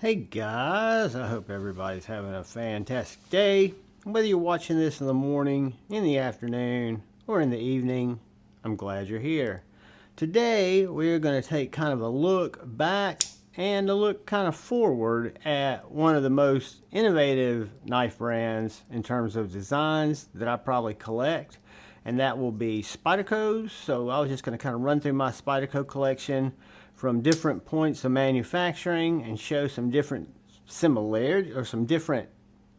Hey guys, I hope everybody's having a fantastic day. Whether you're watching this in the morning, in the afternoon, or in the evening, I'm glad you're here. Today, we're going to take kind of a look back and a look kind of forward at one of the most innovative knife brands in terms of designs that I probably collect, and that will be Spyderco's. So I was just going to kind of run through my Spyderco collection from different points of manufacturing and show some different similarities or some different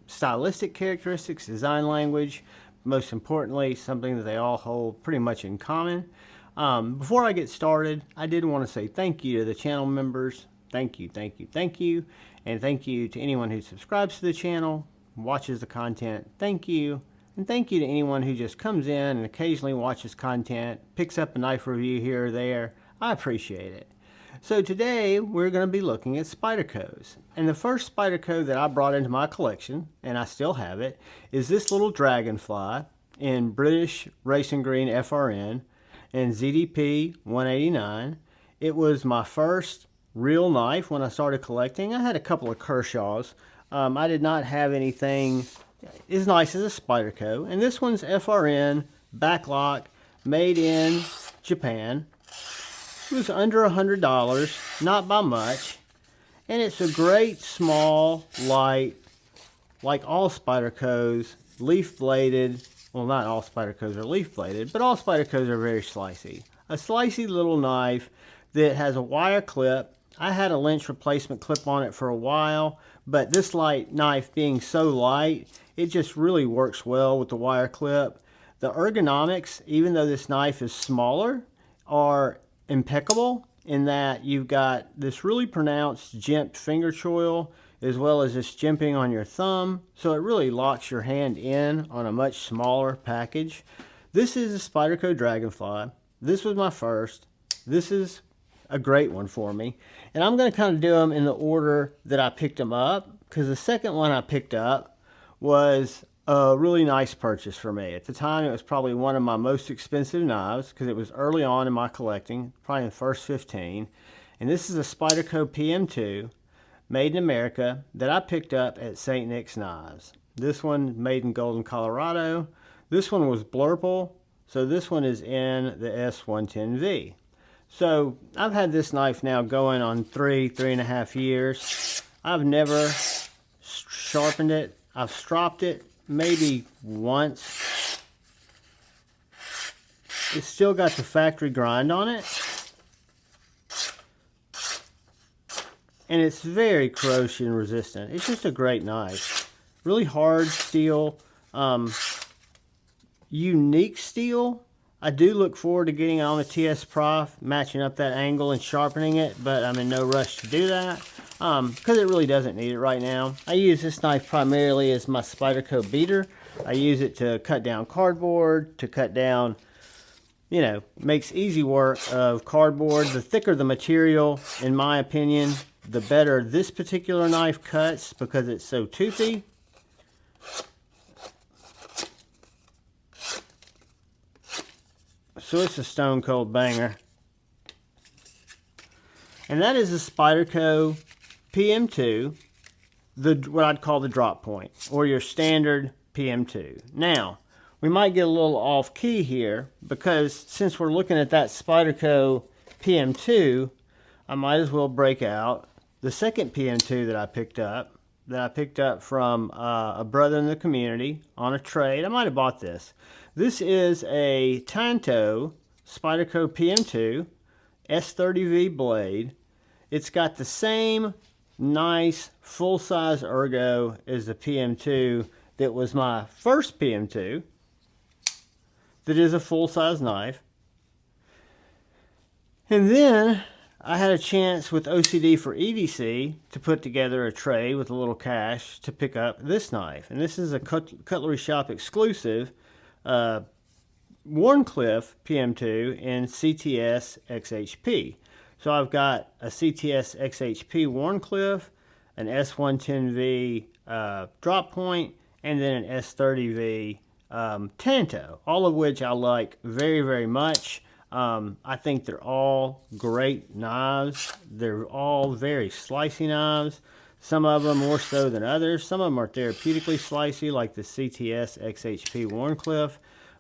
stylistic characteristics, design language, most importantly, something that they all hold pretty much in common. Before I get started, I did want to say thank you to the channel members. Thank you, thank you, thank you. And thank you to anyone who subscribes to the channel, watches the content. Thank you. And thank you to anyone who just comes in and occasionally watches content, picks up a knife review here or there. I appreciate it. So today we're going to be looking at Spyderco's. And the first Spyderco that I brought into my collection, and I still have it, is this little Dragonfly in British Racing Green FRN and ZDP 189. It was my first real knife when I started collecting. I had a couple of Kershaws. I did not have anything as nice as a Spyderco. And this one's FRN, backlock, made in Japan. It was under $100, not by much, and it's a great small, light, like all Spyderco's, leaf bladed. Well, not all Spyderco's are leaf bladed, but all Spyderco's are very slicey. A slicey little knife that has a wire clip. I had a Lynch replacement clip on it for a while, but this light knife being so light, it just really works well with the wire clip. The ergonomics, even though this knife is smaller, are impeccable in that you've got this really pronounced jimped finger choil as well as this jimping on your thumb, so it really locks your hand in on a much smaller package. This is a Spyderco Dragonfly. This was my first. This is a great one for me, and I'm going to kind of do them in the order that I picked them up, because the second one I picked up was a really nice purchase for me. At the time, it was probably one of my most expensive knives because it was early on in my collecting, probably in the first 15. And this is a Spyderco PM2 made in America that I picked up at St. Nick's Knives. This one made in Golden, Colorado. This one was blurple, so this one is in the S110V. So I've had this knife now going on three and a half years. I've never sharpened it. I've stropped it maybe once. It's still got the factory grind on it, and it's very corrosion resistant. It's just a great knife. Really hard steel, unique steel. I do look forward to getting on the TS Prof, matching up that angle and sharpening it, but I'm in no rush to do that because it really doesn't need it right now. I use this knife primarily as my Spyderco beater. I use it to cut down cardboard, to cut down, you know, makes easy work of cardboard. The thicker the material, in my opinion, the better this particular knife cuts because it's so toothy. So it's a stone cold banger. And that is a Spyderco PM2, what I'd call the drop point, or your standard PM2. Now, we might get a little off key here because since we're looking at that Spyderco PM2, I might as well break out the second PM2 that I picked up from a brother in the community on a trade. I might have bought this. This is a Tanto Spyderco PM2 S30V blade. It's got the same nice full-size ergo as the PM2 that was my first PM2. That is a full-size knife. And then I had a chance with OCD for EDC to put together a trade with a little cash to pick up this knife. And this is a Cutlery Shop exclusive Wharncliffe PM2 in CTS-XHP. So I've got a CTS-XHP Wharncliffe, an S110V drop point, and then an S30V Tanto, all of which I like very, very much. I think they're all great knives. They're all very slicey knives. Some of them more so than others. Some of them are therapeutically slicey, like the CTS-XHP Wharncliffe,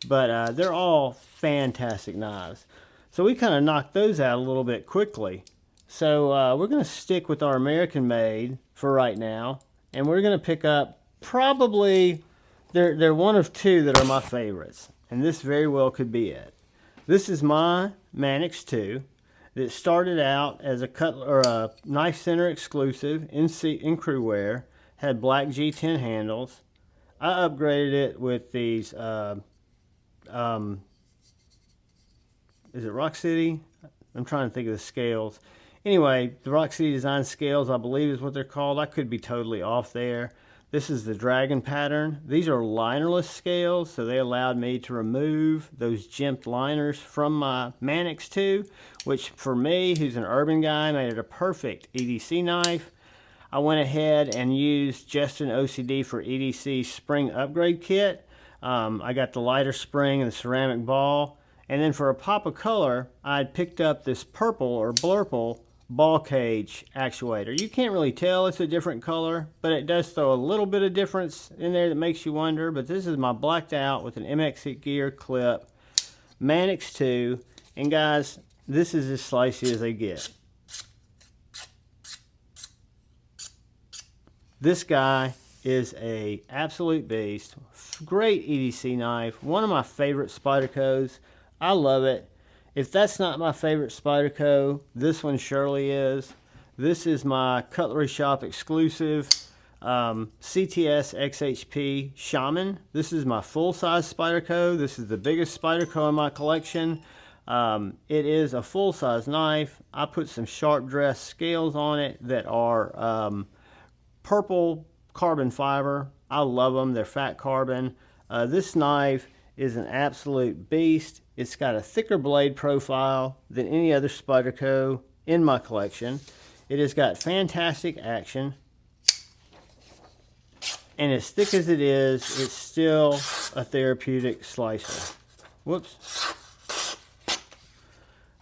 but they're all fantastic knives. So we kind of knocked those out a little bit quickly. So we're going to stick with our American made for right now, and we're going to pick up probably, they're one of two that are my favorites, and this very well could be it. This is my Manix 2. That started out as a knife center exclusive in crew wear, had black G10 handles. I upgraded it with these, is it Rock City? I'm trying to think of the scales. Anyway, the Rock City Design scales, I believe is what they're called. I could be totally off there. This is the Dragon pattern. These are linerless scales, so they allowed me to remove those jimped liners from my Manix 2, which for me, who's an urban guy, made it a perfect EDC knife. I went ahead and used Justin OCD for EDC spring upgrade kit. I got the lighter spring and the ceramic ball. And then for a pop of color, I'd picked up this purple or blurple ball cage actuator. You can't really tell it's a different color, but it does throw a little bit of difference in there that makes you wonder. But this is my blacked out with an MX gear clip Manix 2, and guys, this is as slicey as they get. This guy is a absolute beast. Great EDC knife, one of my favorite Spydercos. I love it. If that's not my favorite Spyderco, this one surely is. This is my Cutlery Shop exclusive CTS-XHP Shaman. This is my full-size Spyderco. This is the biggest Spyderco in my collection. It is a full-size knife. I put some sharp dress scales on it that are purple carbon fiber. I love them. They're fat carbon. This knife is an absolute beast. It's got a thicker blade profile than any other Spyderco in my collection. It has got fantastic action. And as thick as it is, it's still a therapeutic slicer. Whoops.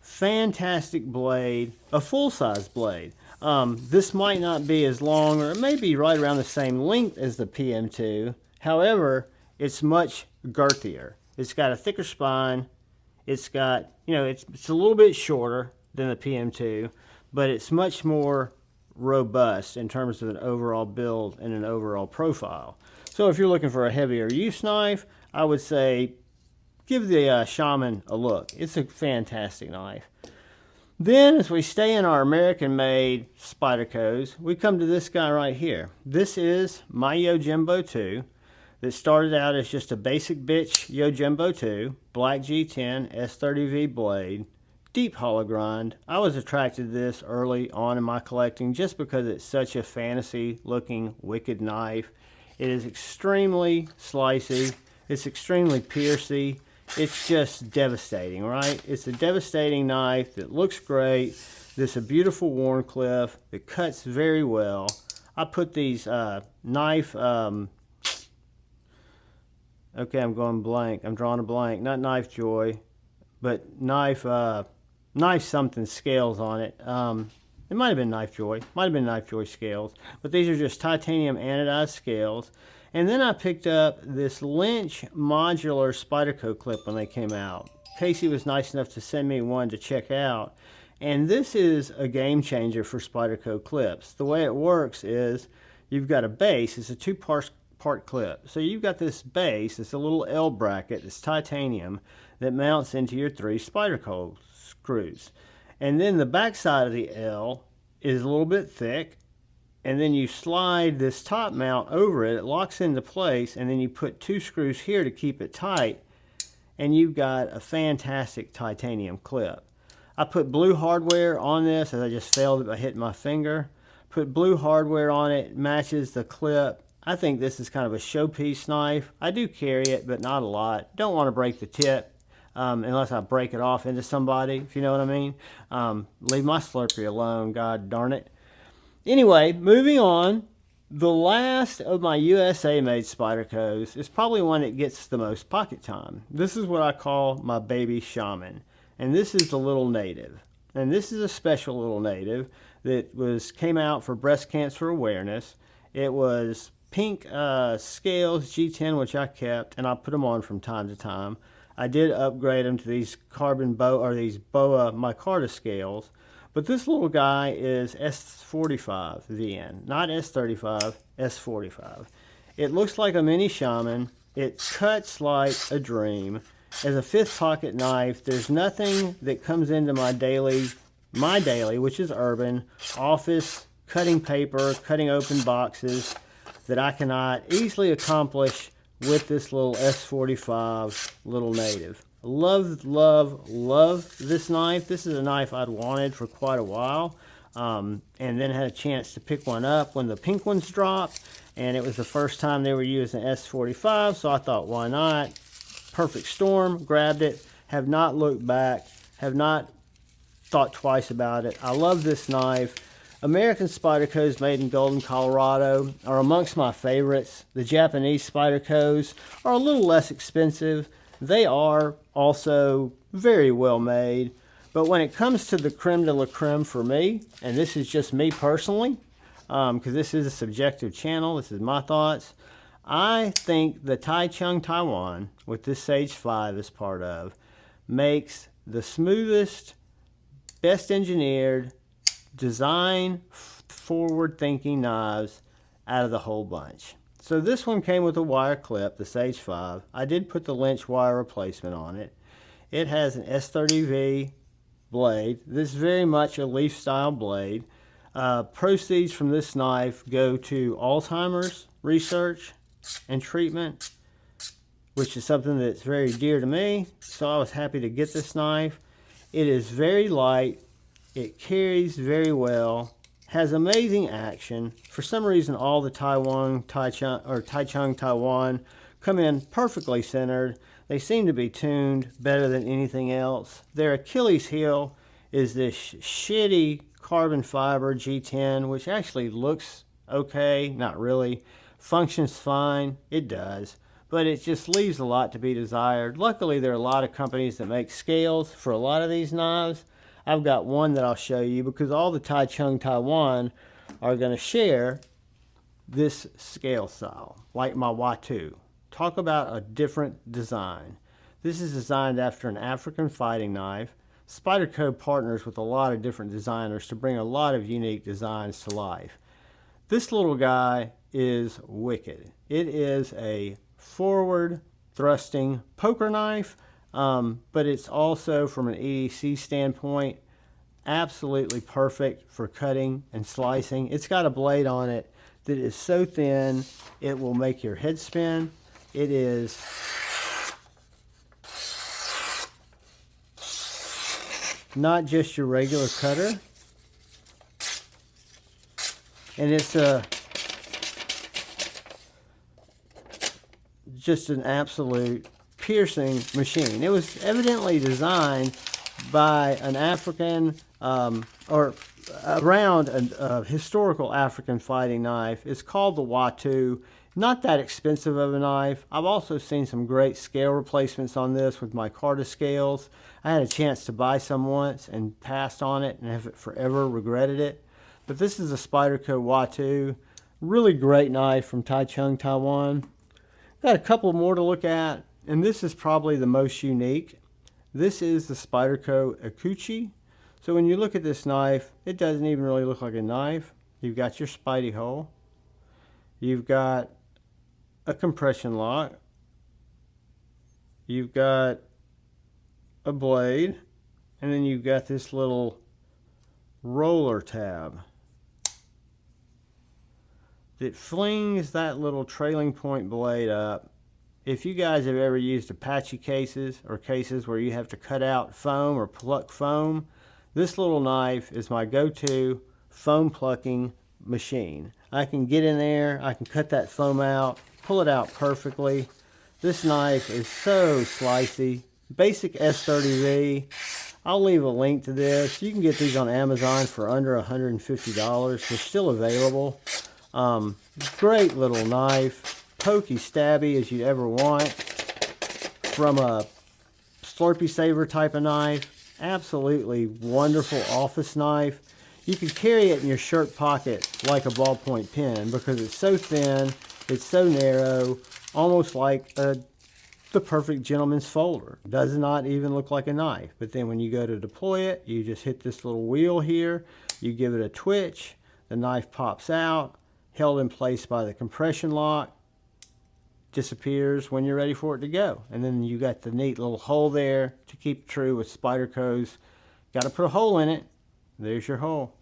Fantastic blade, a full-size blade. This might not be as long, or it may be right around the same length as the PM2. However, it's much girthier. It's got a thicker spine. It's got, you know, it's a little bit shorter than the PM2, but it's much more robust in terms of an overall build and an overall profile. So if you're looking for a heavier use knife, I would say give the Shaman a look. It's a fantastic knife. Then as we stay in our American-made Spydercos, we come to this guy right here. This is my YoJimbo 2. That started out as just a basic bitch YoJimbo 2, black G10 S30V blade, deep hollow grind. I was attracted to this early on in my collecting just because it's such a fantasy looking wicked knife. It is extremely slicey, it's extremely piercy, it's just devastating, right? It's a devastating knife that looks great. This is a beautiful Wharncliffe that cuts very well. I put these knife okay, I'm going blank. I'm drawing a blank. Not Knife Joy, but knife something scales on it. It might have been Knife Joy. Might have been Knife Joy scales. But these are just titanium anodized scales. And then I picked up this Lynch modular Spyderco clip when they came out. Casey was nice enough to send me one to check out. And this is a game changer for Spyderco clips. The way it works is you've got a base. It's a two-part clip. So you've got this base, it's a little L bracket, it's titanium that mounts into your three Spyderco screws. And then the back side of the L is a little bit thick, and then you slide this top mount over it, it locks into place, and then you put two screws here to keep it tight, and you've got a fantastic titanium clip. I put blue hardware on this as I just failed it by hitting my finger. Put blue hardware on it, matches the clip. I think this is kind of a showpiece knife. I do carry it, but not a lot. Don't want to break the tip unless I break it off into somebody, if you know what I mean. Leave my Slurpee alone, god darn it. Anyway, moving on. The last of my USA-made Spydercos is probably one that gets the most pocket time. This is what I call my baby Shaman. And this is the Lil Native. And this is a special Lil Native. that came out for breast cancer awareness. It was pink scales, G10, which I kept, and I put them on from time to time. I did upgrade them to these carbon these BOA micarta scales, but this little guy is S45 VN, not S35, S45. It looks like a mini Shaman. It cuts like a dream. As a 5th pocket knife, there's nothing that comes into my daily, which is urban, office, cutting paper, cutting open boxes, that I cannot easily accomplish with this little S45 Lil Native. Love, love, love this knife. This is a knife I'd wanted for quite a while, and then had a chance to pick one up when the pink ones dropped, and it was the first time they were using S45, so I thought, why not? Perfect storm, grabbed it, have not looked back, have not thought twice about it. I love this knife. American Spydercos made in Golden, Colorado are amongst my favorites. The Japanese Spydercos are a little less expensive. They are also very well made. But when it comes to the creme de la creme for me, and this is just me personally, because this is a subjective channel, this is my thoughts, I think the Taichung Taiwan, with this Sage 5 as part of, makes the smoothest, best engineered, design forward thinking knives out of the whole bunch. So this one came with a wire clip, the Sage 5. I did put the Lynch wire replacement on it. It has an S30V blade. This is very much a leaf style blade. Proceeds from this knife go to Alzheimer's research and treatment, which is something that's very dear to me, so I was happy to get this knife. It is very light, it carries very well, has amazing action. For some reason, all the Taichung Taiwan come in perfectly centered. They seem to be tuned better than anything else. Their Achilles heel is this shitty carbon fiber G10, which actually looks okay, not really. Functions fine, it does, but it just leaves a lot to be desired. Luckily, there are a lot of companies that make scales for a lot of these knives. I've got one that I'll show you because all the Taichung Taiwan are going to share this scale style, like my Watu. Talk about a different design. This is designed after an African fighting knife. Spyderco partners with a lot of different designers to bring a lot of unique designs to life. This little guy is wicked. It is a forward thrusting poker knife, but it's also, from an EDC standpoint, absolutely perfect for cutting and slicing. It's got a blade on it that is so thin it will make your head spin. It is not just your regular cutter, and it's just an absolute piercing machine. It was evidently designed by an African or around a historical African fighting knife. It's called the Watu. Not that expensive of a knife. I've also seen some great scale replacements on this with micarta scales. I had a chance to buy some once and passed on it and have forever regretted it. But this is a Spyderco Watu. Really great knife from Taichung, Taiwan. Got a couple more to look at, and this is probably the most unique. This is the Spyderco Ikushi. So when you look at this knife, it doesn't even really look like a knife. You've got your Spidey hole. You've got a compression lock. You've got a blade, and then you've got this little roller tab that flings that little trailing point blade up. If you guys have ever used Apache cases or cases where you have to cut out foam or pluck foam, this little knife is my go-to foam plucking machine. I can get in there, I can cut that foam out, pull it out perfectly. This knife is so slicey. Basic S30V. I'll leave a link to this. You can get these on Amazon for under $150. They're still available. Great little knife. Pokey, stabby as you'd ever want. From a Slurpee saver type of knife. Absolutely wonderful office knife. You can carry it in your shirt pocket like a ballpoint pen because it's so thin, it's so narrow, almost like the perfect gentleman's folder. Does not even look like a knife. But then when you go to deploy it, you just hit this little wheel here, you give it a twitch, the knife pops out, held in place by the compression lock, disappears when you're ready for it to go. And then you got the neat little hole there to keep true with Spyderco's. Got to put a hole in it. There's your hole.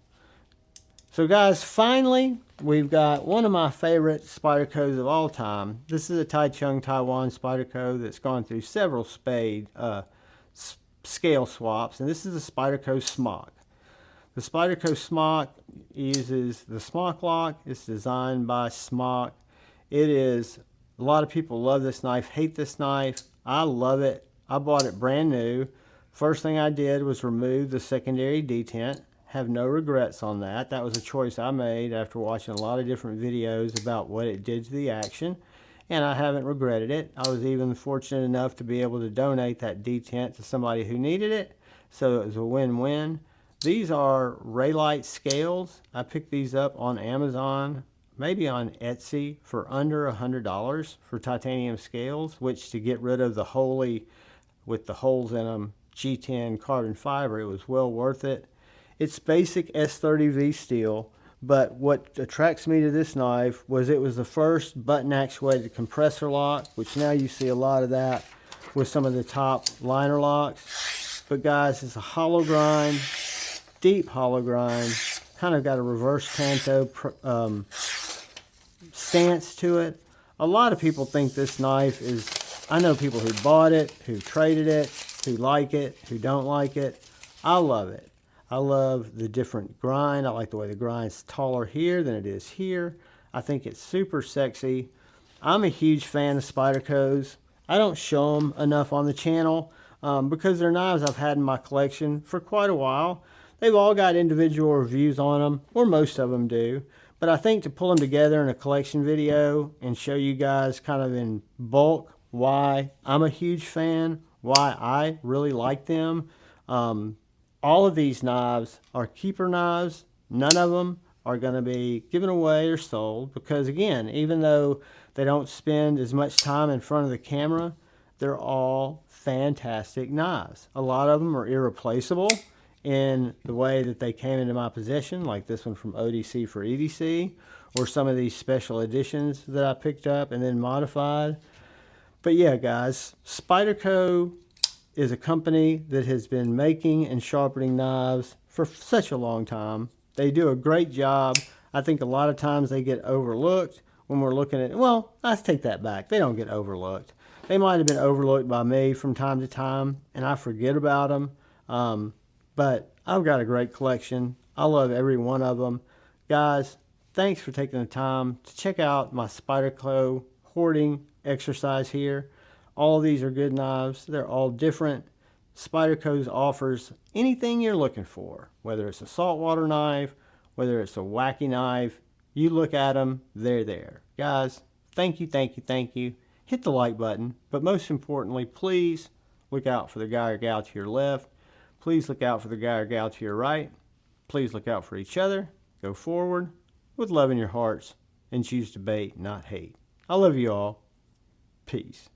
So guys, finally, we've got one of my favorite Spydercos of all time. This is a Taichung Taiwan Spyderco that's gone through several scale swaps, and this is the Spyderco Smock. The Spyderco Smock uses the Smok lock. It's designed by Smok. It is, a lot of people love this knife, hate this knife. I love it. I bought it brand new. First thing I did was remove the secondary detent. Have no regrets on that. That was a choice I made after watching a lot of different videos about what it did to the action, and I haven't regretted it. I was even fortunate enough to be able to donate that detent to somebody who needed it, so it was a win-win. These are Raylight scales. I picked these up on Amazon, maybe on Etsy, for under $100 for titanium scales, which, to get rid of the holy, with the holes in them, G10 carbon fiber, it was well worth it. It's basic S30V steel, but what attracts me to this knife was it was the first button actuated compressor lock, which now you see a lot of that with some of the top liner locks. But guys, it's a hollow grind, deep hollow grind, kind of got a reverse Tanto stance to it. A lot of people think this knife is, I know people who bought it, who traded it, who like it, who don't like it. I love it. I love the different grind. I like the way the grind's taller here than it is here. I think it's super sexy. I'm a huge fan of Spyderco's. I don't show them enough on the channel because they're knives I've had in my collection for quite a while. They've all got individual reviews on them, or most of them do. But I think to pull them together in a collection video and show you guys kind of in bulk why I'm a huge fan, why I really like them. All of these knives are keeper knives. None of them are going to be given away or sold because, again, even though they don't spend as much time in front of the camera, they're all fantastic knives. A lot of them are irreplaceable in the way that they came into my possession, like this one from ODC for EDC, or some of these special editions that I picked up and then modified. But yeah, guys, Spyderco is a company that has been making and sharpening knives for such a long time. They do a great job. I think a lot of times they get overlooked when we're looking at, well, let's take that back. They don't get overlooked. They might have been overlooked by me from time to time, and I forget about them. But I've got a great collection. I love every one of them. Guys, thanks for taking the time to check out my Spyderco hoarding exercise here. All of these are good knives. They're all different. Spyderco offers anything you're looking for, whether it's a saltwater knife, whether it's a wacky knife. You look at them, they're there. Guys, thank you, thank you, thank you. Hit the like button, but most importantly, please look out for the guy or gal to your left. Please look out for the guy or gal to your right. Please look out for each other. Go forward with love in your hearts and choose to bait, not hate. I love you all. Peace.